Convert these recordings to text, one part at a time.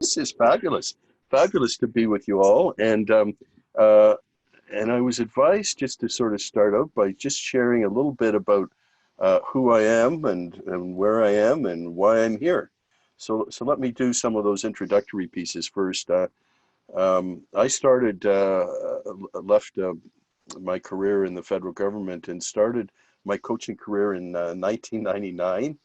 this is fabulous. Fabulous to be with you all. Uh, and I was advised just to sort of start out by just sharing a little bit about who I am and where I am and why I'm here. So let me do some of those introductory pieces first. I started, left my career in the federal government and started my coaching career in 1999,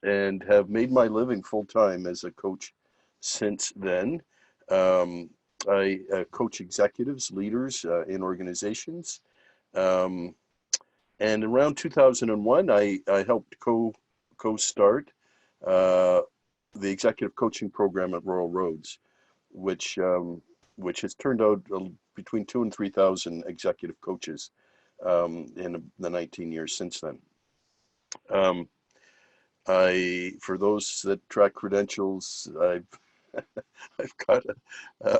and have made my living full time as a coach since then. Um, I coach executives, leaders in organizations. Um, and around 2001, I helped co-start uh, the executive coaching program at Rural Roads, which which has turned out between 2,000 and 3,000 executive coaches in the 19 years since then. Um, for those that track credentials, I've got a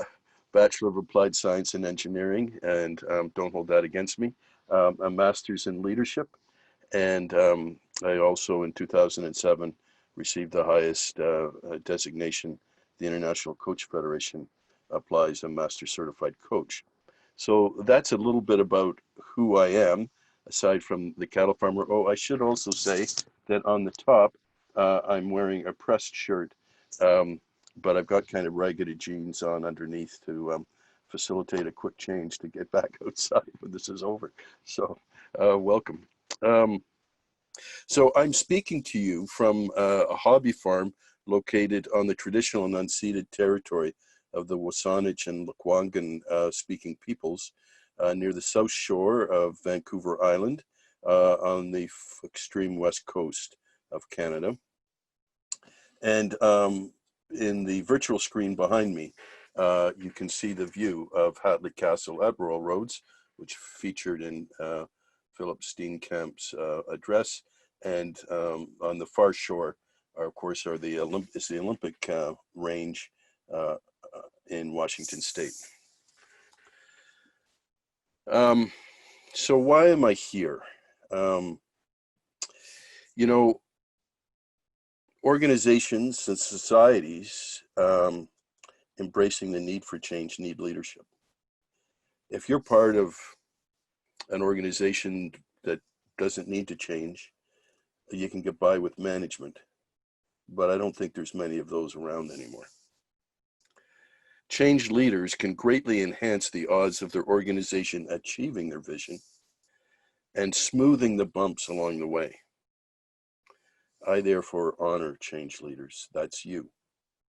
Bachelor of Applied Science in Engineering, and don't hold that against me. A Master's in Leadership, and I also in 2007 received the highest designation the International Coach Federation applies, a Master Certified Coach. So that's a little bit about who I am, aside from the cattle farmer. Oh, I should also say that on the top, I'm wearing a pressed shirt, um, but I've got kind of raggedy jeans on underneath to facilitate a quick change to get back outside when this is over. So welcome. Um, so I'm speaking to you from a hobby farm located on the traditional and unceded territory of the Wasanich and Lekwungen speaking peoples near the south shore of Vancouver Island on the extreme west coast of Canada. And in the virtual screen behind me, you can see the view of Hatley Castle at Rural Roads, which featured in Philip Steenkamp's address. And on the far shore, of course, is the Olympic range in Washington State. So why am I here? You know, organizations and societies embracing the need for change need leadership. If you're part of an organization that doesn't need to change, you can get by with management, but I don't think there's many of those around anymore. Change leaders can greatly enhance the odds of their organization achieving their vision and smoothing the bumps along the way. I therefore honor change leaders. That's you.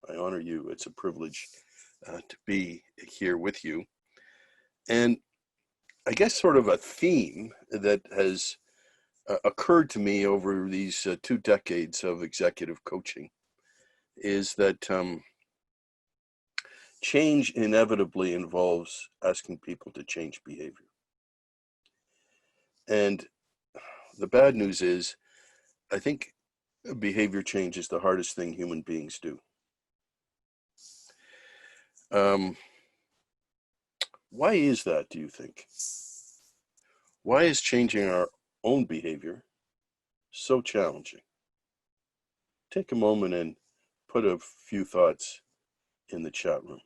I honor you. It's a privilege to be here with you. And I guess sort of a theme that has occurred to me over these 2 decades of executive coaching is that change inevitably involves asking people to change behavior. And the bad news is, I think behavior change is the hardest thing human beings do. Why is that, do you think? Why is changing our own behavior so challenging? Take a moment and put a few thoughts in the chat room.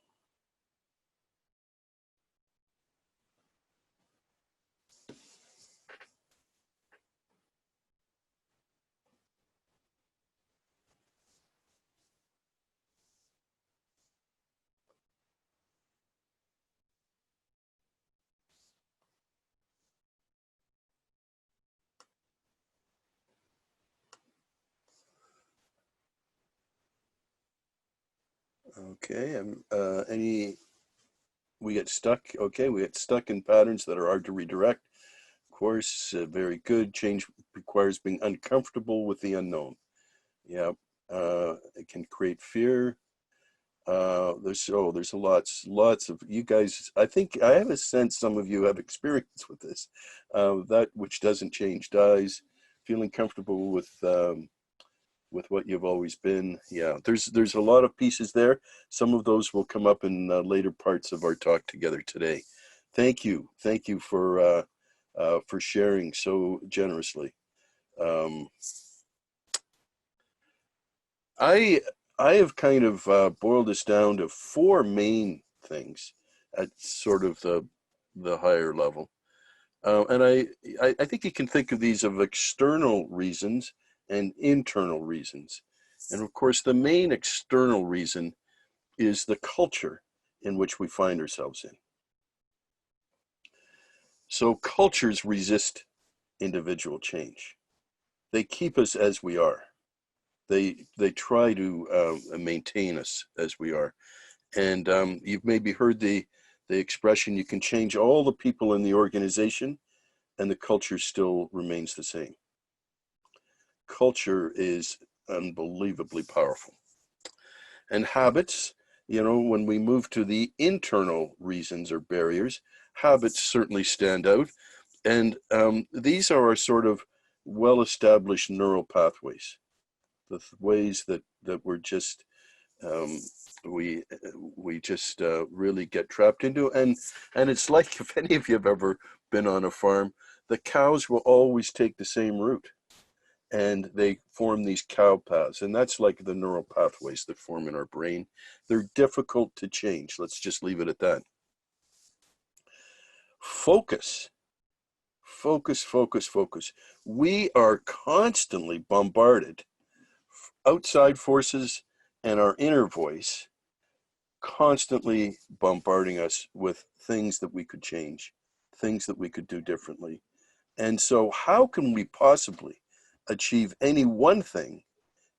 Okay, we get stuck. Okay, we get stuck in patterns that are hard to redirect. Of course, very good. Change requires being uncomfortable with the unknown. Yeah, it can create fear. There's lots of you guys. I think I have a sense some of you have experience with this. That which doesn't change dies. Feeling comfortable with what you've always been. Yeah, there's a lot of pieces there. Some of those will come up in later parts of our talk together today. Thank you for sharing so generously. I I have kind of boiled this down to four main things at sort of the higher level. And I think you can think of these of external reasons and internal reasons. And of course, the main external reason is the culture in which we find ourselves in. So cultures resist individual change. They keep us as we are. They try to maintain us as we are. And you've maybe heard the expression, you can change all the people in the organization and the culture still remains the same. Culture is unbelievably powerful. And habits, you know, when we move to the internal reasons or barriers, habits certainly stand out. And these are our sort of well-established neural pathways, the ways that we're just um, we just really get trapped into. And it's like, if any of you have ever been on a farm, the cows will always take the same route, and they form these cow paths, and that's like the neural pathways that form in our brain. They're difficult to change. Let's just leave it at that. Focus. Focus, focus, focus. We are constantly bombarded, outside forces and our inner voice constantly bombarding us with things that we could change, things that we could do differently. And so how can we possibly achieve any one thing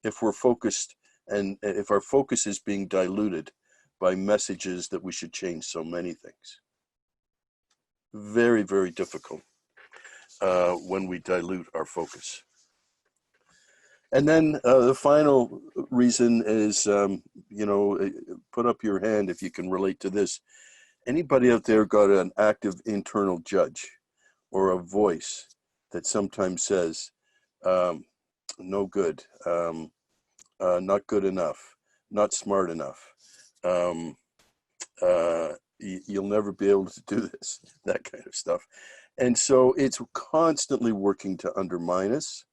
if we're focused, and if our focus is being diluted by messages that we should change so many things? Very, very difficult when we dilute our focus. And then the final reason is, you know, put up your hand if you can relate to this. Anybody out there got an active internal judge or a voice that sometimes says, no good, not good enough, not smart enough, you'll never be able to do this, that kind of stuff. And so it's constantly working to undermine us.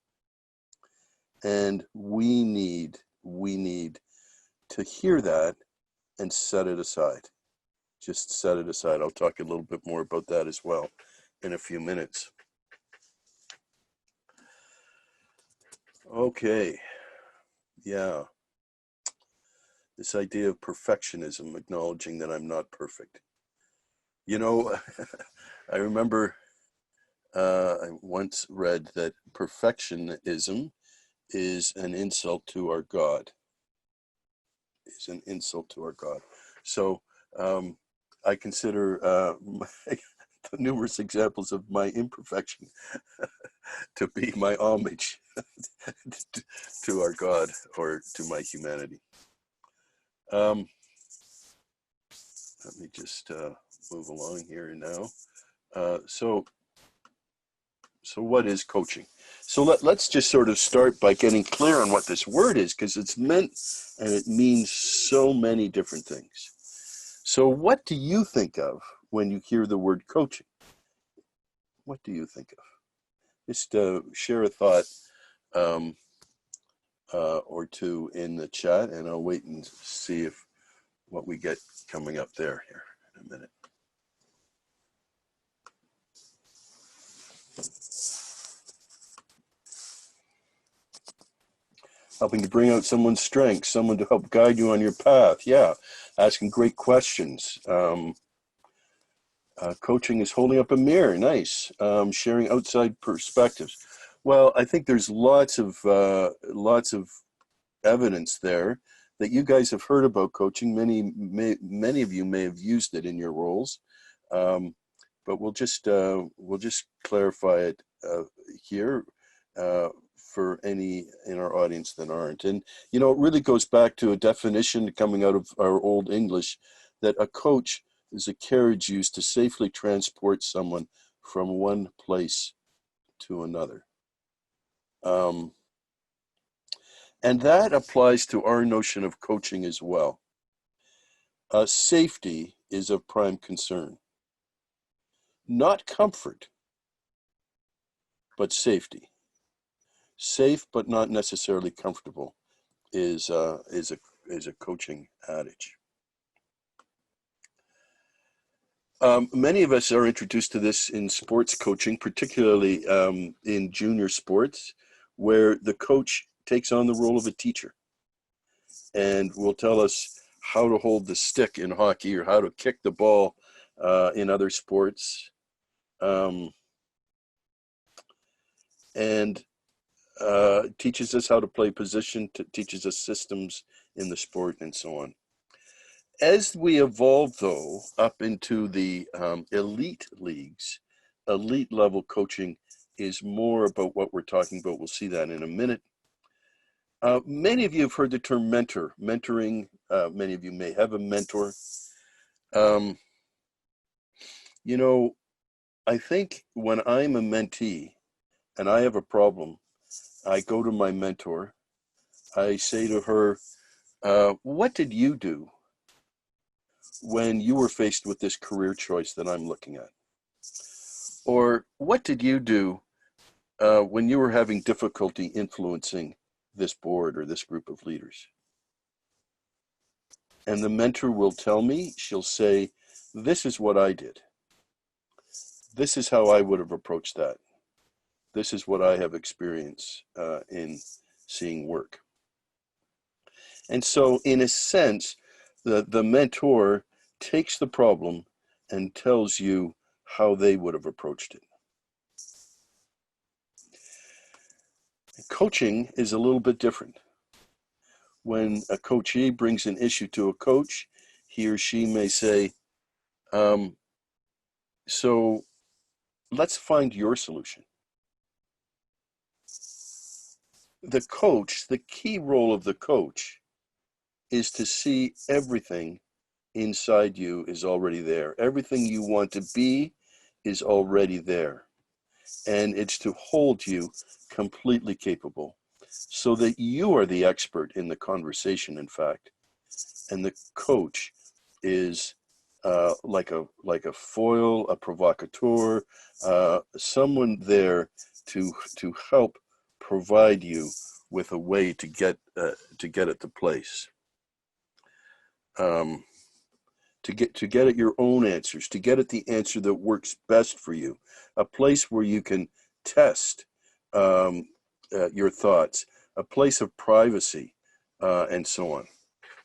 And we need to hear that and set it aside. Just set it aside. I'll talk a little bit more about that as well in a few minutes. Okay. Yeah. This idea of perfectionism, acknowledging that I'm not perfect. You know, I remember I once read that perfectionism is an insult to our God. Is an insult to our God. So I consider the numerous examples of my imperfection to be my homage to our God, or to my humanity. Let me just move along here now. So what is coaching? So let's just sort of start by getting clear on what this word is, because it's meant and it means so many different things. So what do you think of when you hear the word coaching? What do you think of? Just share a thought or two in the chat, and I'll wait and see if what we get coming up there here in a minute. Helping to bring out someone's strengths, someone to help guide you on your path. Yeah, asking great questions. Coaching is holding up a mirror. Nice. Sharing outside perspectives. Well, I think there's lots of evidence there that you guys have heard about coaching. Many of you may have used it in your roles, but we'll just clarify it here for any in our audience that aren't. And you know, it really goes back to a definition coming out of our Old English, that a coach is a carriage used to safely transport someone from one place to another. And that applies to our notion of coaching as well. Safety is of prime concern. Not comfort, but safety. Safe but not necessarily comfortable is a a coaching adage. Many of us are introduced to this in sports coaching, particularly in junior sports, where the coach takes on the role of a teacher and will tell us how to hold the stick in hockey or how to kick the ball in other sports. And teaches us how to play position, teaches us systems in the sport and so on. As we evolve, though, up into the elite leagues, elite level coaching is more about what we're talking about. We'll see that in a minute. Many of you have heard the term mentoring. Many of you may have a mentor. You know, I think when I'm a mentee and I have a problem, I go to my mentor. I say to her, what did you do when you were faced with this career choice that I'm looking at? Or what did you do when you were having difficulty influencing this board or this group of leaders? And the mentor will tell me, she'll say, this is what I did. This is how I would have approached that. This is what I have experienced in seeing work. And so in a sense, the mentor takes the problem and tells you how they would have approached it. Coaching is a little bit different. When a coachee brings an issue to a coach, he or she may say, so let's find your solution. The coach, the key role of the coach is to see everything inside you is already there. Everything you want to be is already there. And it's to hold you completely capable so that you are the expert in the conversation, in fact. And the coach is like a foil, a provocateur, someone there to help provide you with a way to get it to place. To get at your own answers, to get at the answer that works best for you, a place where you can test your thoughts, a place of privacy, and so on.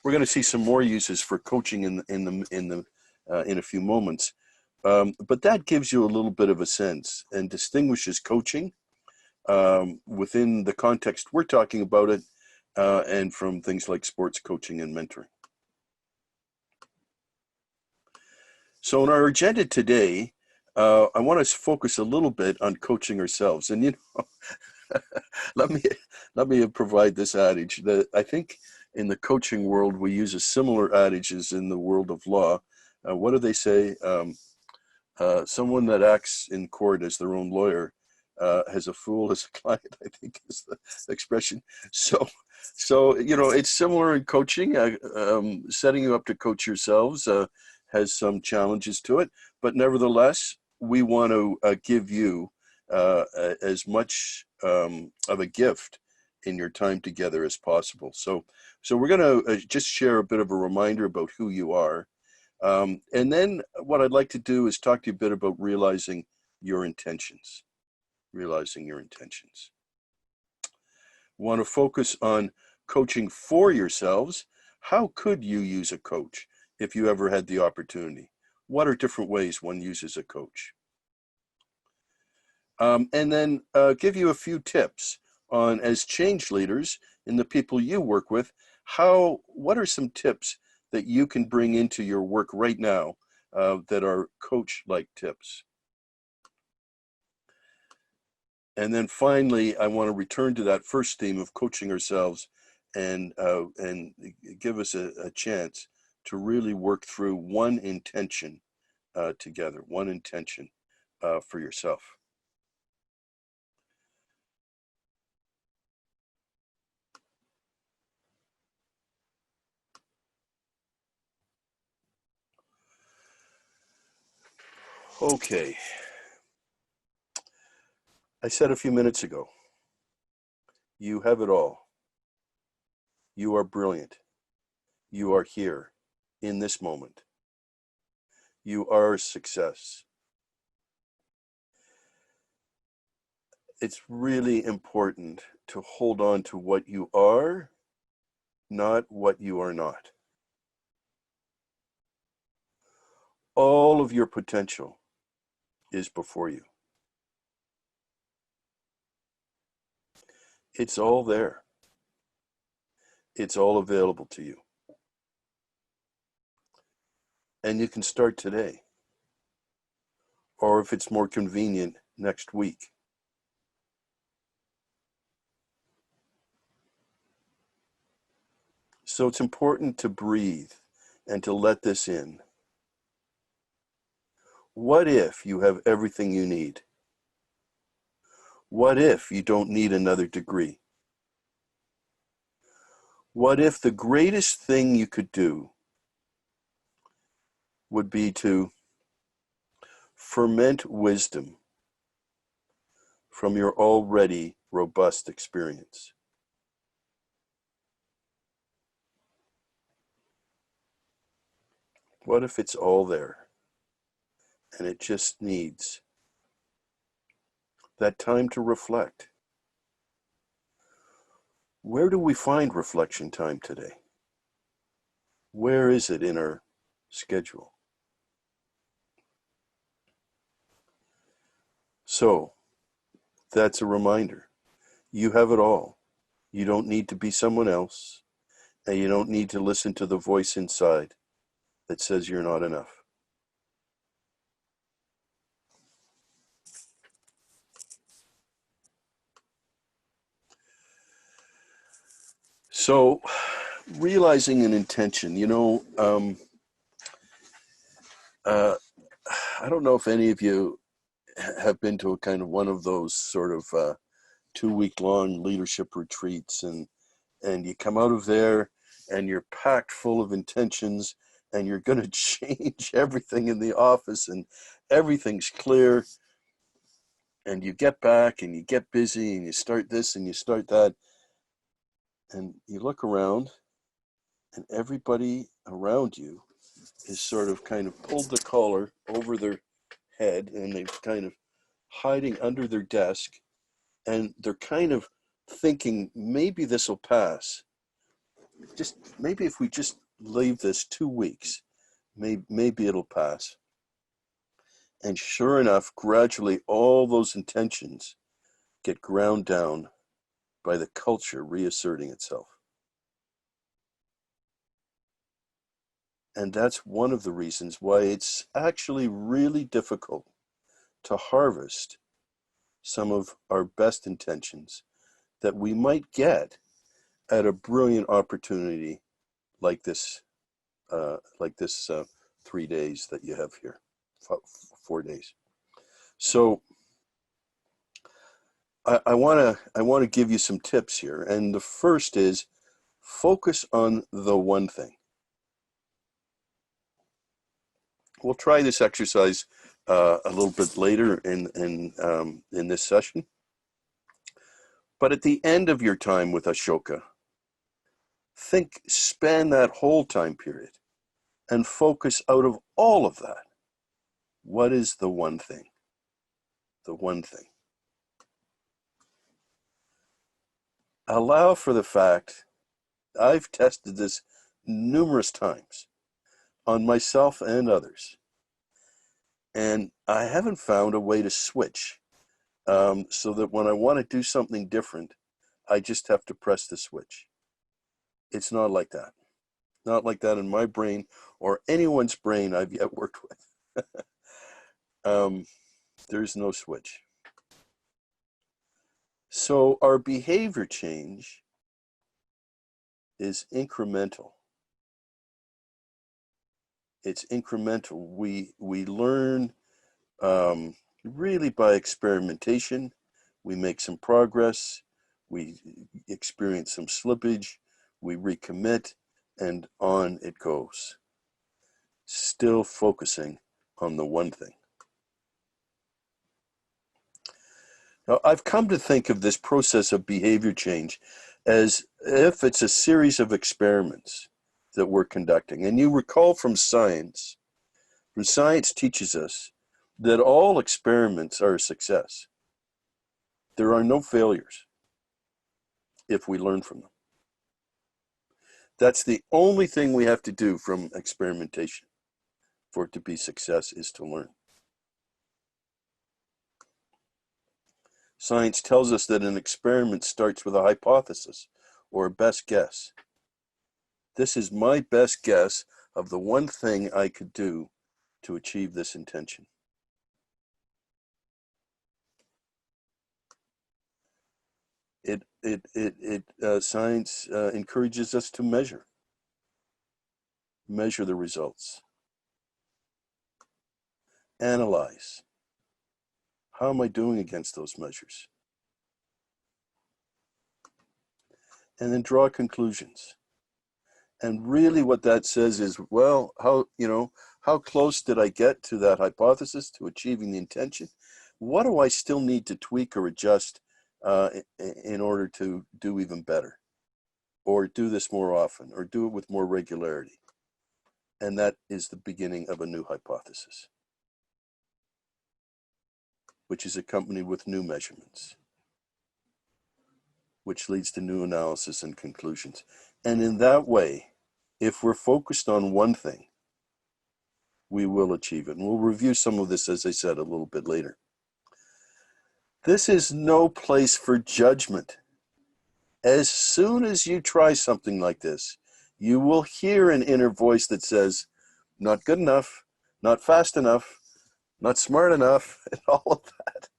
We're going to see some more uses for coaching in a few moments, but that gives you a little bit of a sense and distinguishes coaching within the context we're talking about it, and from things like sports coaching and mentoring. So in our agenda today, I want to focus a little bit on coaching ourselves. And, you know, let me provide this adage that I think in the coaching world, we use a similar adage as in the world of law. What do they say? Someone that acts in court as their own lawyer has a fool as a client, I think is the expression. So, you know, it's similar in coaching. Setting you up to coach yourselves has some challenges to it, but nevertheless, we want to give you as much of a gift in your time together as possible. So we're going to just share a bit of a reminder about who you are. And then what I'd like to do is talk to you a bit about realizing your intentions. Realizing your intentions. Want to focus on coaching for yourselves. How could you use a coach if you ever had the opportunity? What are different ways one uses a coach? And then give you a few tips on, as change leaders in the people you work with, what are some tips that you can bring into your work right now that are coach-like tips? And then finally, I want to return to that first theme of coaching ourselves and give us a chance to really work through one intention together, one intention for yourself. Okay. I said a few minutes ago, you have it all. You are brilliant. You are here in this moment. You are success. It's really important to hold on to what you are, not what you are not. All of your potential is before you. It's all there. It's all available to you. And you can start today. Or if it's more convenient, next week. So it's important to breathe and to let this in. What if you have everything you need? What if you don't need another degree? What if the greatest thing you could do would be to ferment wisdom from your already robust experience? What if it's all there and it just needs that time to reflect? Where do we find reflection time today? Where is it in our schedule? So that's a reminder. You have it all. You don't need to be someone else, and you don't need to listen to the voice inside that says you're not enough. So realizing an intention, I don't know if any of you have been to a kind of one of those sort of 2-week-long leadership retreats, and you come out of there and you're packed full of intentions and you're going to change everything in the office and everything's clear, and you get back and you get busy and you start this and you start that, and you look around and everybody around you is sort of kind of pulled the collar over their head and they're kind of hiding under their desk, and they're kind of thinking, maybe this will pass. Just maybe if we just leave this 2 weeks, maybe it'll pass. And sure enough, gradually all those intentions get ground down by the culture reasserting itself. And that's one of the reasons why it's actually really difficult to harvest some of our best intentions that we might get at a brilliant opportunity like this 3 days that you have here, 4 days. So I want to give you some tips here, and the first is focus on the one thing. We'll try this exercise a little bit later in this session. But at the end of your time with Ashoka, span that whole time period and focus out of all of that. What is the one thing? The one thing. Allow for the fact, I've tested this numerous times on myself and others, and I haven't found a way to switch so that when I want to do something different, I just have to press the switch. It's not like that. Not like that in my brain or anyone's brain I've yet worked with. There's no switch. So our behavior change is incremental. It's incremental. We learn really by experimentation. We make some progress. We experience some slippage. We recommit, and on it goes. Still focusing on the one thing. Now, I've come to think of this process of behavior change as if it's a series of experiments that we're conducting. And you recall from science teaches us that all experiments are a success. There are no failures if we learn from them. That's the only thing we have to do from experimentation for it to be success, is to learn. Science tells us that an experiment starts with a hypothesis or a best guess. This is my best guess of the one thing I could do to achieve this intention. Science encourages us to measure the results, analyze. How am I doing against those measures? And then draw conclusions. And really what that says is, well, how close did I get to that hypothesis, to achieving the intention? What do I still need to tweak or adjust in order to do even better, or do this more often, or do it with more regularity? And that is the beginning of a new hypothesis, which is accompanied with new measurements, which leads to new analysis and conclusions. And in that way, if we're focused on one thing, we will achieve it. And we'll review some of this, as I said, a little bit later. This is no place for judgment. As soon as you try something like this, you will hear an inner voice that says, not good enough, not fast enough, not smart enough, and all of that.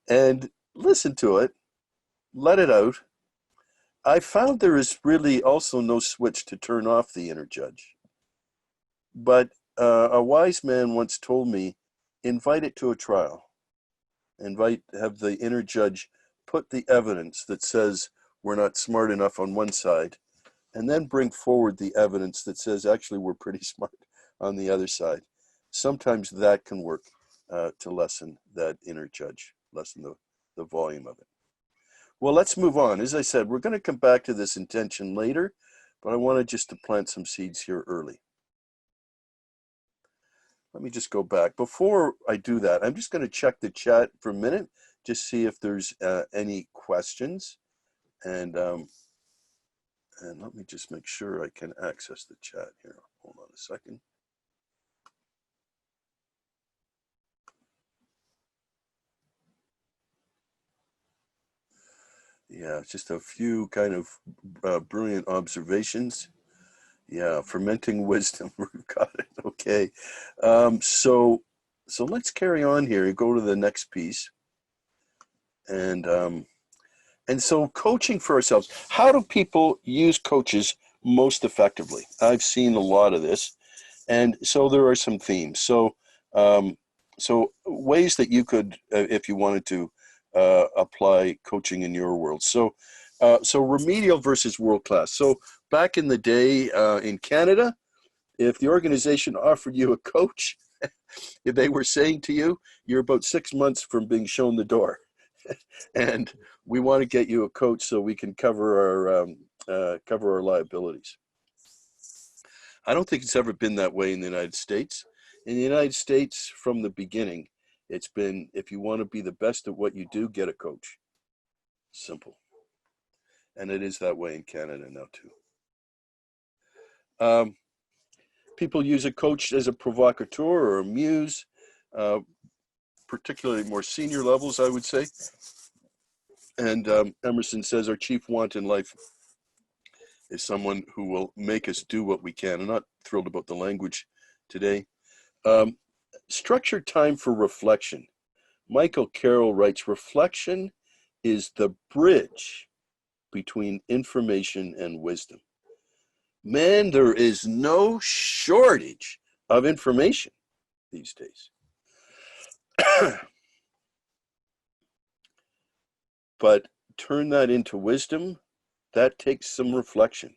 And listen to it, let it out. I found there is really also no switch to turn off the inner judge. But a wise man once told me, invite it to a trial. Have the inner judge put the evidence that says we're not smart enough on one side, and then bring forward the evidence that says actually we're pretty smart on the other side. Sometimes that can work to lessen that inner judge, lessen the volume of it. Well, let's move on. As I said, we're going to come back to this intention later, but I wanted just to plant some seeds here early. Let me just go back. Before I do that, I'm just going to check the chat for a minute, just see if there's any questions. And let me just make sure I can access the chat here. Hold on a second. Yeah, just a few kind of brilliant observations. Yeah, fermenting wisdom. Got it. Okay. So let's carry on here. Go to the next piece. And so coaching for ourselves. How do people use coaches most effectively? I've seen a lot of this, and so there are some themes. So ways that you could, if you wanted to, apply coaching in your world. So remedial versus world class. So back in the day in Canada, if the organization offered you a coach, if they were saying to you, you're about 6 months from being shown the door, and we want to get you a coach so we can cover our liabilities. I don't think it's ever been that way in the United States. In the United States, from the beginning, it's been, if you want to be the best at what you do, get a coach. Simple. And it is that way in Canada now too. People use a coach as a provocateur or a muse, particularly more senior levels, I would say. And Emerson says our chief want in life is someone who will make us do what we can. I'm not thrilled about the language today. Structured time for reflection. Michael Carroll writes, reflection is the bridge between information and wisdom. Man, there is no shortage of information these days. But turn that into wisdom, that takes some reflection.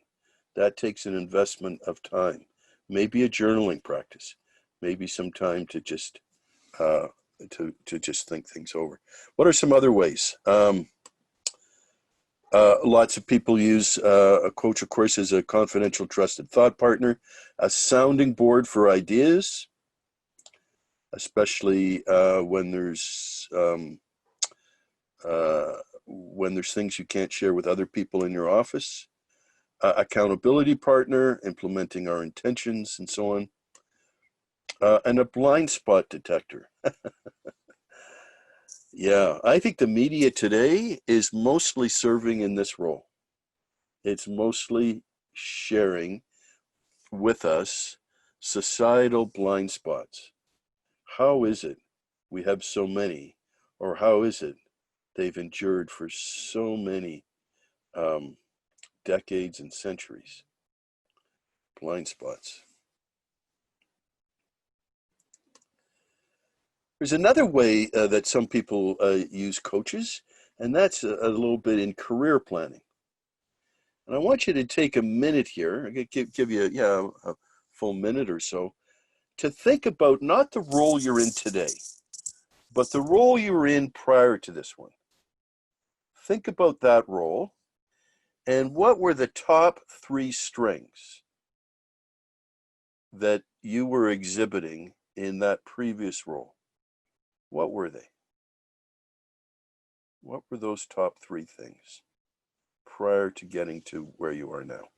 That takes an investment of time. Maybe a journaling practice. Maybe some time to just to just think things over. What are some other ways? Lots of people use a coach, of course, as a confidential, trusted thought partner, a sounding board for ideas, especially when there's things you can't share with other people in your office. Accountability partner, implementing our intentions, and so on. And a blind spot detector. Yeah, I think the media today is mostly serving in this role. It's mostly sharing with us societal blind spots. How is it we have so many, or how is it they've endured for so many um, decades and centuries? Blind spots. There's another way that some people use coaches, and that's a little bit in career planning. And I want you to take a minute here, I give you a full minute or so, to think about not the role you're in today, but the role you were in prior to this one. Think about that role, and what were the top 3 strengths that you were exhibiting in that previous role? What were they? What were those top 3 things prior to getting to where you are now?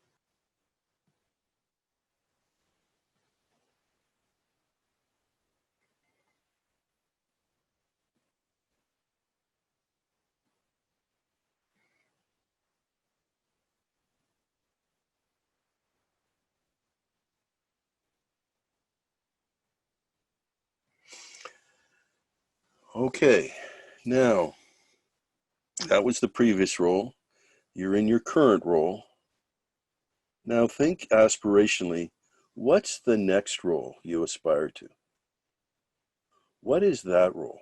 Okay, now that was the previous role. You're in your current role. Now think aspirationally, what's the next role you aspire to? What is that role?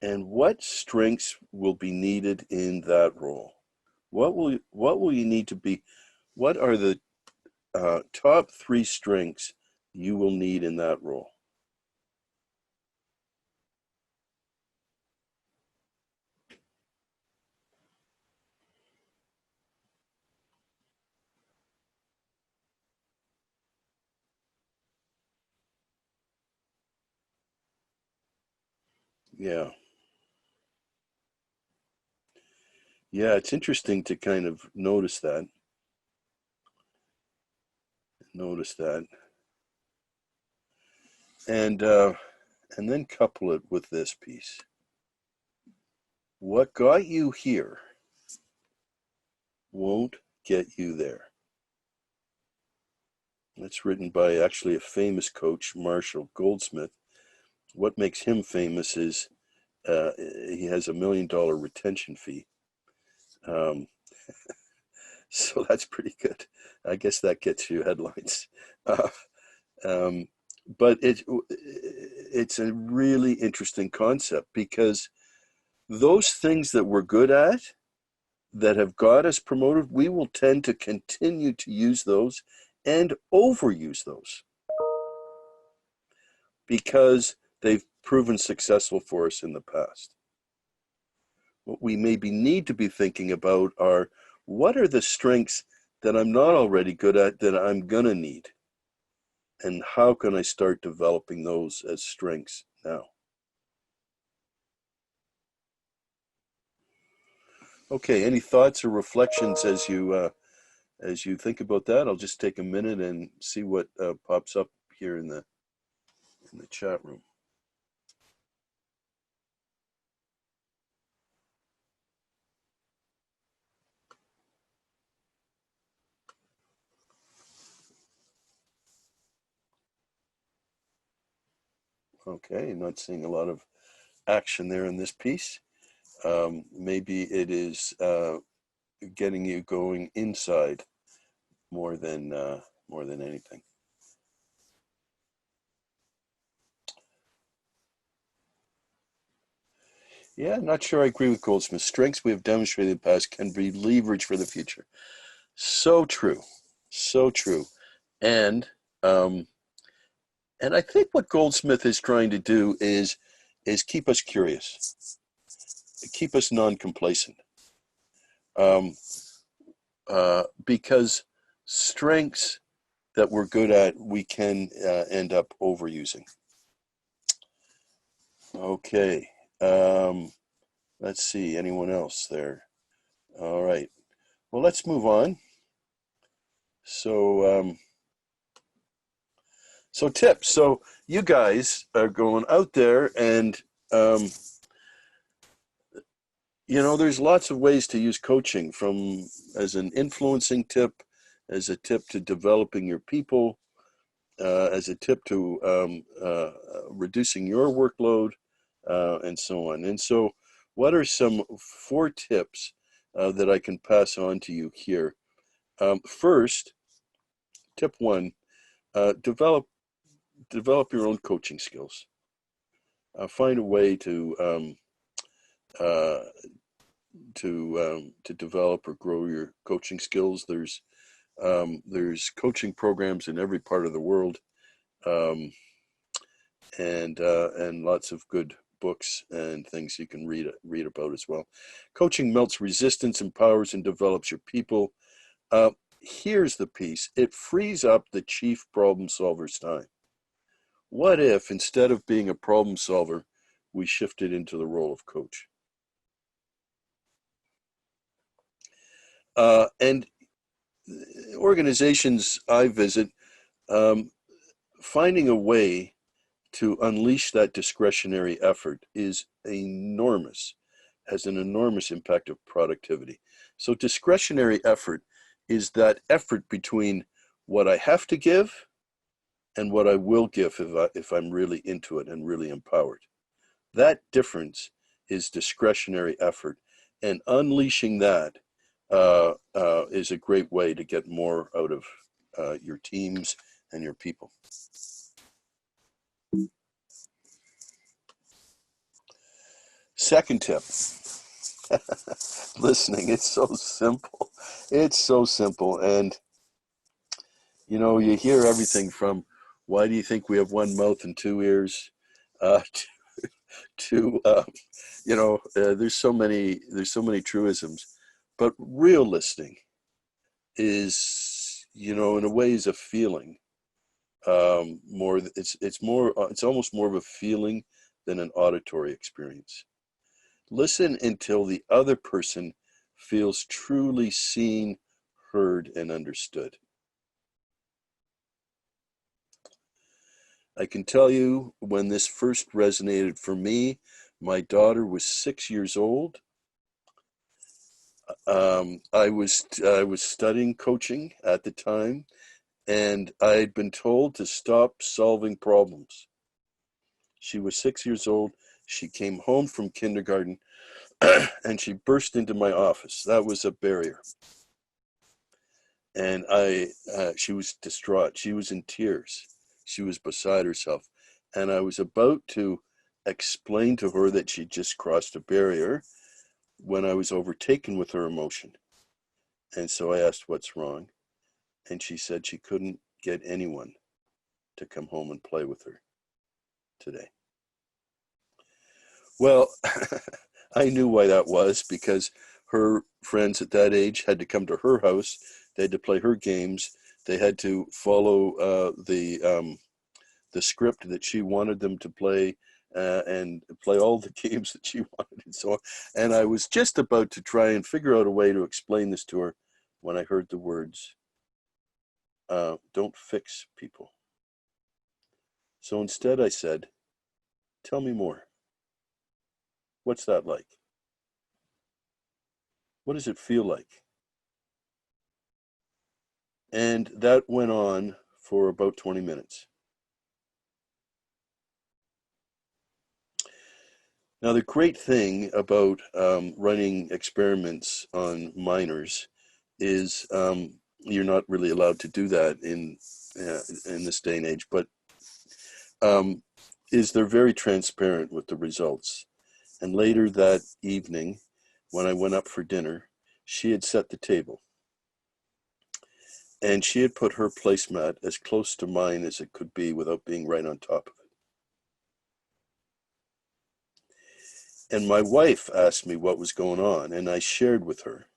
And what strengths will be needed in that role? What will you need to be? What are the top 3 strengths you will need in that role? Yeah. Yeah, it's interesting to kind of notice that. Notice that. And then couple it with this piece. What got you here won't get you there. That's written by actually a famous coach, Marshall Goldsmith. What makes him famous is he has $1 million retention fee. Um, so that's pretty good. I guess that gets you headlines. Uh, um, but it's a really interesting concept because those things that we're good at that have got us promoted, we will tend to continue to use those and overuse those because they've proven successful for us in the past. What we maybe need to be thinking about are, what are the strengths that I'm not already good at that I'm going to need? And how can I start developing those as strengths now? Okay, any thoughts or reflections as you think about that? I'll just take a minute and see what pops up here in the chat room. Okay, not seeing a lot of action there in this piece. Maybe it is getting you going inside more than anything. Yeah, not sure I agree with Goldsmith. Strengths we have demonstrated in the past can be leverage for the future. So true, so true, and um, and I think what Goldsmith is trying to do is keep us curious. keep us non-complacent. Because strengths that we're good at, we can end up overusing. Okay. Let's see, anyone else there? All right. Well, let's move on. So, so tips. So you guys are going out there and, you know, there's lots of ways to use coaching, from as an influencing tip, as a tip to developing your people, as a tip to reducing your workload, and so on. And so what are some 4 tips that I can pass on to you here? First, tip 1, develop your own coaching skills. Find a way uh, to develop or grow your coaching skills. There's coaching programs in every part of the world, um, and lots of good books and things you can read about as well. Coaching melts resistance, empowers and develops your people. Here's the piece: it frees up the chief problem solver's time. What if, instead of being a problem solver, we shifted into the role of coach? And organizations I visit, finding a way to unleash that discretionary effort is enormous, has an enormous impact of productivity. So discretionary effort is that effort between what I have to give and what I will give if I'm really into it and really empowered. That difference is discretionary effort, and unleashing that is a great way to get more out of your teams and your people. Second tip, listening. It's so simple. It's so simple. And, you know, you hear everything from, why do you think we have one mouth and two ears? Uh, to you know, there's so many truisms, but real listening is, you know, in a way is a feeling. More, it's almost more of a feeling than an auditory experience. Listen until the other person feels truly seen, heard, and understood. I can tell you, when this first resonated for me, my daughter was 6 years old. I was studying coaching at the time, and I had been told to stop solving problems. She was 6 years old. She came home from kindergarten and she burst into my office. That was a barrier. And she was distraught. She was in tears. She was beside herself. And I was about to explain to her that she just crossed a barrier when I was overtaken with her emotion. And so I asked, what's wrong? And she said she couldn't get anyone to come home and play with her today. Well, I knew why that was, because her friends at that age had to come to her house. They had to play her games. They had to follow the script that she wanted them to play, and play all the games that she wanted, and so on. And I was just about to try and figure out a way to explain this to her when I heard the words, don't fix people. So instead I said, tell me more. What's that like? What does it feel like? And that went on for about 20 minutes. Now, the great thing about running experiments on minors is, you're not really allowed to do that in this day and age, but is they're very transparent with the results. And later that evening, when I went up for dinner, she had set the table. And she had put her placemat as close to mine as it could be without being right on top of And my wife asked me what was going on, and I shared with her.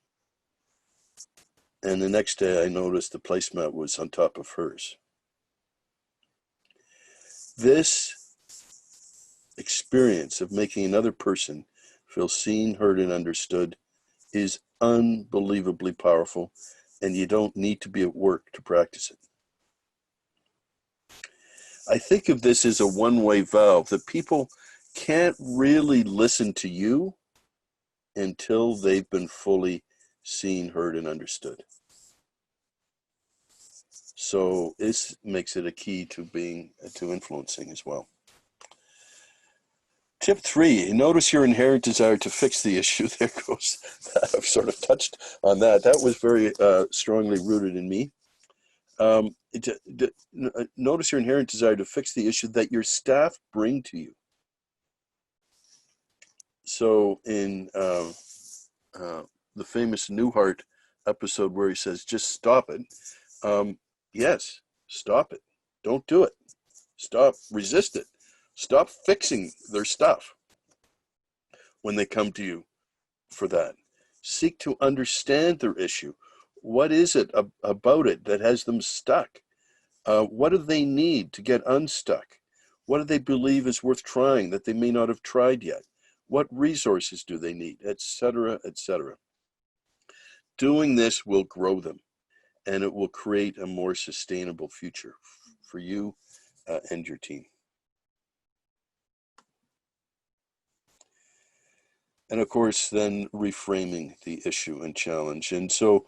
And the next day I noticed the placemat was on top of hers. This experience of making another person feel seen, heard, and understood is unbelievably powerful, and you don't need to be at work to practice it. I think of this as a one-way valve, that people can't really listen to you until they've been fully seen, heard, and understood. So this makes it a key to influencing as well. Tip 3, notice your inherent desire to fix the issue. There goes, I've sort of touched on that. That was very strongly rooted in me. Notice your inherent desire to fix the issue that your staff bring to you. So in the famous Newhart episode where he says, just stop it. Yes, stop it. Don't do it. Stop, resist it. Stop fixing their stuff when they come to you for that. Seek to understand their issue. What is it about it that has them stuck? What do they need to get unstuck? What do they believe is worth trying that they may not have tried yet? What resources do they need, etc., etc. Doing this will grow them, and it will create a more sustainable future for you and your team. And of course, then reframing the issue and challenge. And so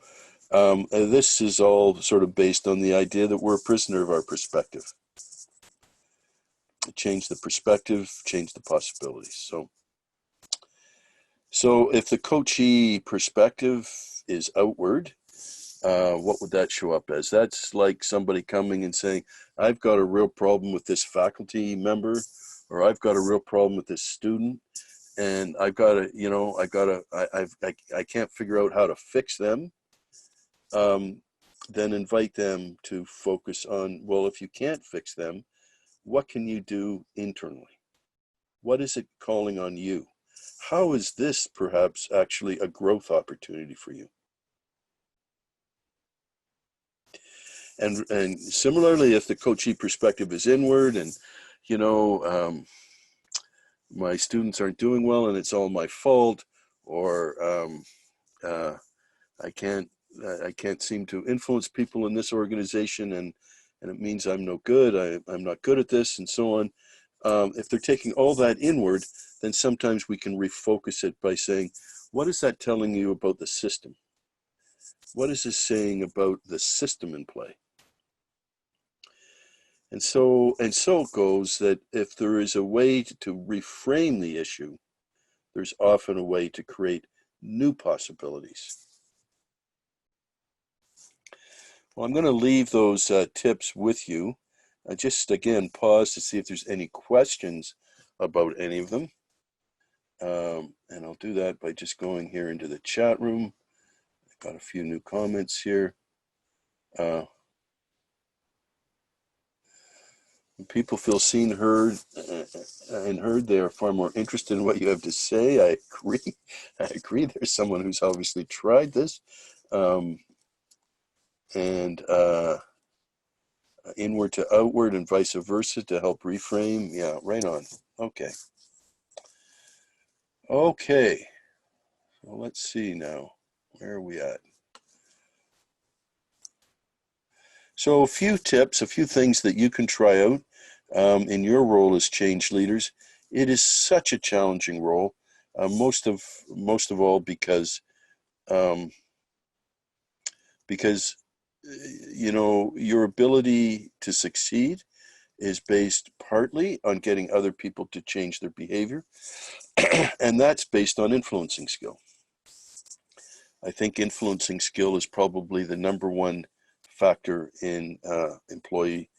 this is all sort of based on the idea that we're a prisoner of our perspective. Change the perspective, change the possibilities. So if the coachee perspective is outward, what would that show up as? That's like somebody coming and saying, I've got a real problem with this faculty member, or I've got a real problem with this student, and I've got to, I can't figure out how to fix them. Then invite them to focus on, well, if you can't fix them, what can you do internally? What is it calling on you? How is this perhaps actually a growth opportunity for you? And similarly, if the coachee perspective is inward and, my students aren't doing well and it's all my fault, or I can't seem to influence people in this organization, and it means I'm no good, I'm not good at this, and so on. If they're taking all that inward, then sometimes we can refocus it by saying, what is that telling you about the system? What is this saying about the system in play? And so it goes that if there is a way to reframe the issue, there's often a way to create new possibilities. Well, I'm going to leave those tips with you. Just again, pause to see if there's any questions about any of them. And I'll do that by just going here into the chat room. I've got a few new comments here. When people feel seen, heard, and heard, they are far more interested in what you have to say. I agree. I agree. There's someone who's obviously tried this. Inward to outward and vice versa to help reframe. Yeah, right on. Okay. Okay. Well, let's see now. Where are we at? So a few tips, a few things that you can try out in your role as change leaders. It is such a challenging role, most of all because your ability to succeed is based partly on getting other people to change their behavior, and that's based on influencing skill. I think influencing skill is probably the number one factor in employee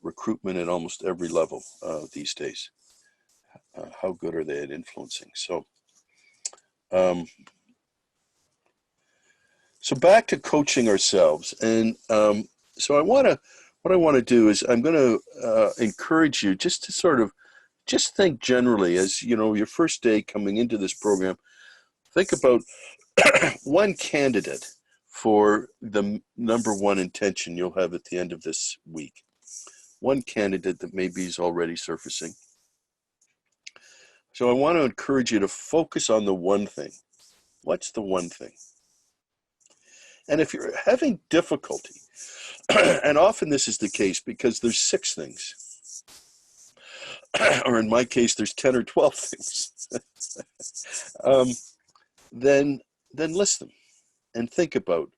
recruitment at almost every level these days. How good are they at influencing? So back to coaching ourselves. And so what I want to do is I'm going to encourage you just to sort of just think generally, as you know, your first day coming into this program, think about one candidate for the number one intention you'll have at the end of this week. One candidate that maybe is already surfacing. So I want to encourage you to focus on the one thing. What's the one thing? And if you're having difficulty, and often this is the case because there's 6 things, or in my case, there's 10 or 12 things, then list them and think about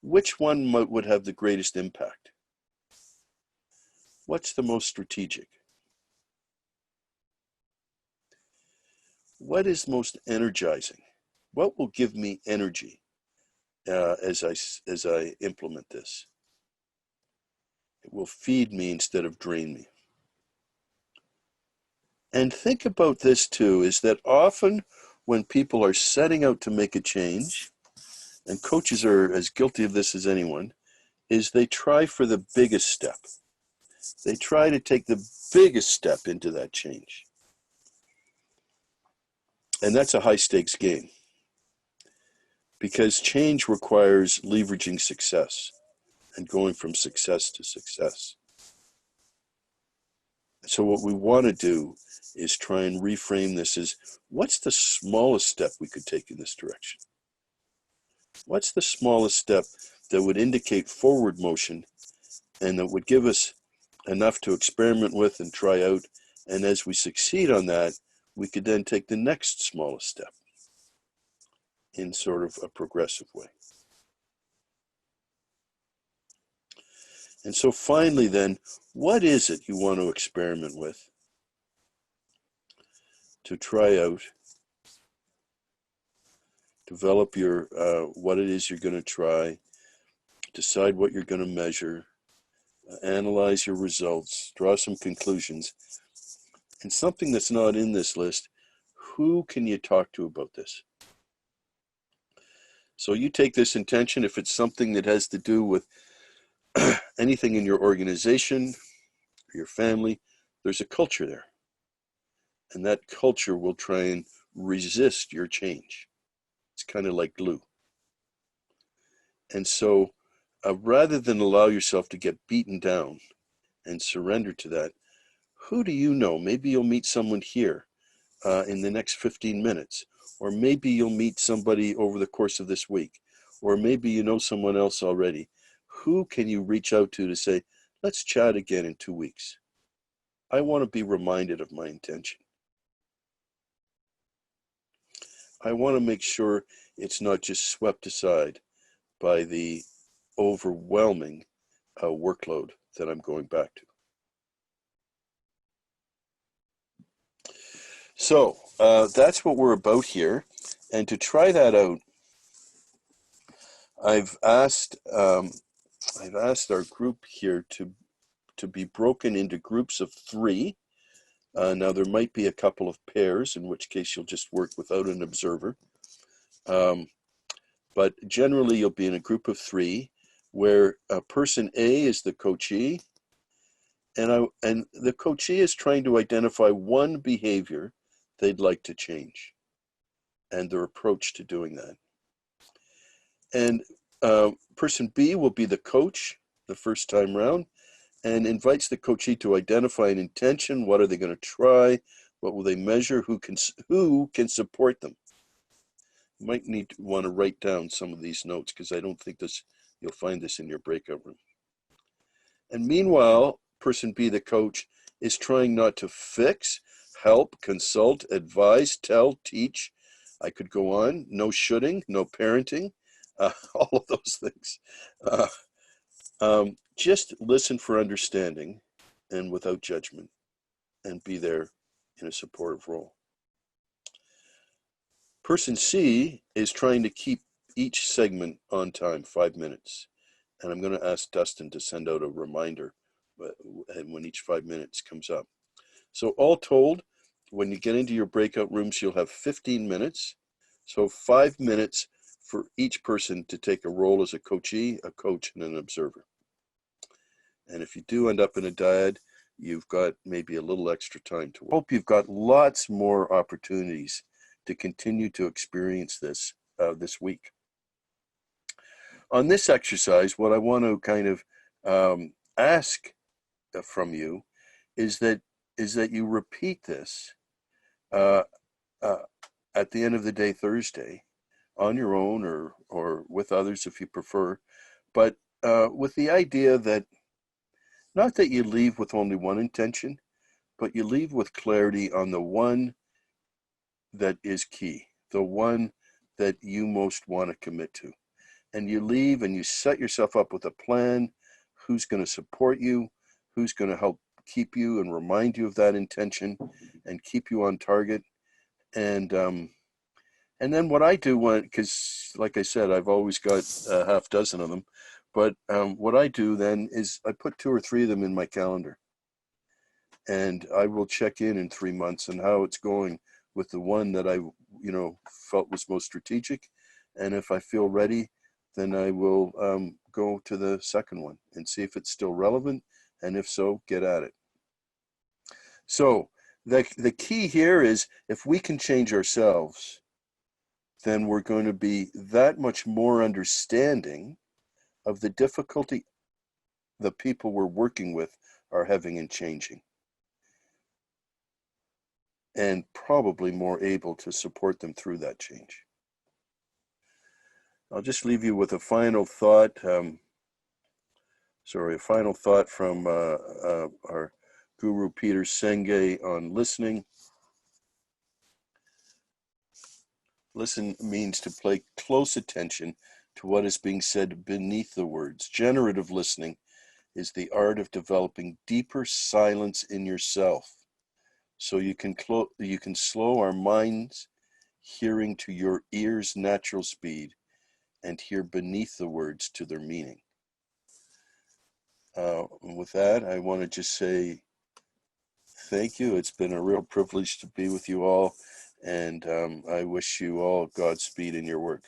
which one would have the greatest impact. What's the most strategic? What is most energizing? What will give me energy as I implement this? It will feed me instead of drain me. And think about this too, is that often when people are setting out to make a change, and coaches are as guilty of this as anyone, is they try for the biggest step. They try to take the biggest step into that change. And that's a high stakes game, because change requires leveraging success and going from success to success. So what we want to do is try and reframe this as, what's the smallest step we could take in this direction? What's the smallest step that would indicate forward motion and that would give us enough to experiment with and try out? And as we succeed on that, we could then take the next smallest step in sort of a progressive way. And so finally then, what is it you want to experiment with, to try out, develop your what it is you're going to try, decide what you're going to measure, analyze your results, draw some conclusions, and something that's not in this list, who can you talk to about this? So you take this intention, if it's something that has to do with anything in your organization or your family, there's a culture there. And that culture will try and resist your change. It's kind of like glue. And so rather than allow yourself to get beaten down and surrender to that, who do you know? Maybe you'll meet someone here in the next 15 minutes, or maybe you'll meet somebody over the course of this week, or maybe you know someone else already. Who can you reach out to say, let's chat again in 2 weeks? I want to be reminded of my intention. I want to make sure it's not just swept aside by the overwhelming workload that I'm going back to. So that's what we're about here. And to try that out, I've asked our group here to be broken into groups of 3. Now there might be a couple of pairs, in which case you'll just work without an observer. But generally you'll be in a group of 3 where person A is the coachee, and the coachee is trying to identify one behavior they'd like to change and their approach to doing that. And person B will be the coach the first time round and invites the coachee to identify an intention. What are they going to try? What will they measure? Who can support them? You might want to write down some of these notes, because I don't think you'll find this in your breakout room. And meanwhile, person B, the coach, is trying not to fix, help, consult, advise, tell, teach. I could go on. No shoulding, no parenting, all of those things. Just listen for understanding and without judgment, and be there in a supportive role. Person C is trying to keep each segment on time, 5 minutes. And I'm going to ask Dustin to send out a reminder when each 5 minutes comes up. So all told, when you get into your breakout rooms, you'll have 15 minutes. So 5 minutes for each person to take a role as a coachee, a coach, and an observer. And if you do end up in a dyad, you've got maybe a little extra time to work. Hope you've got lots more opportunities to continue to experience this this week. On this exercise, what I want to kind of ask from you is that you repeat this uh, at the end of the day Thursday, on your own or with others if you prefer, but with the idea that not that you leave with only one intention, but you leave with clarity on the one that is key, the one that you most want to commit to. And you leave and you set yourself up with a plan, who's going to support you, who's going to help keep you and remind you of that intention and keep you on target. And then what I do, because like I said, I've always got a half dozen of them, but what I do then is I put 2 or 3 of them in my calendar, and I will check in 3 months on how it's going with the one that I felt was most strategic. And if I feel ready, then I will go to the second one and see if it's still relevant, and if so, get at it. So the key here is, if we can change ourselves, then we're going to be that much more understanding of the difficulty the people we're working with are having in changing, and probably more able to support them through that change. I'll just leave you with a final thought. A final thought from our guru Peter Senge on listening. Listen means to pay close attention to what is being said beneath the words. Generative listening is the art of developing deeper silence in yourself, so you can slow our minds, hearing to your ears' natural speed, and hear beneath the words to their meaning. With that, I want to just say thank you. It's been a real privilege to be with you all, and I wish you all Godspeed in your work.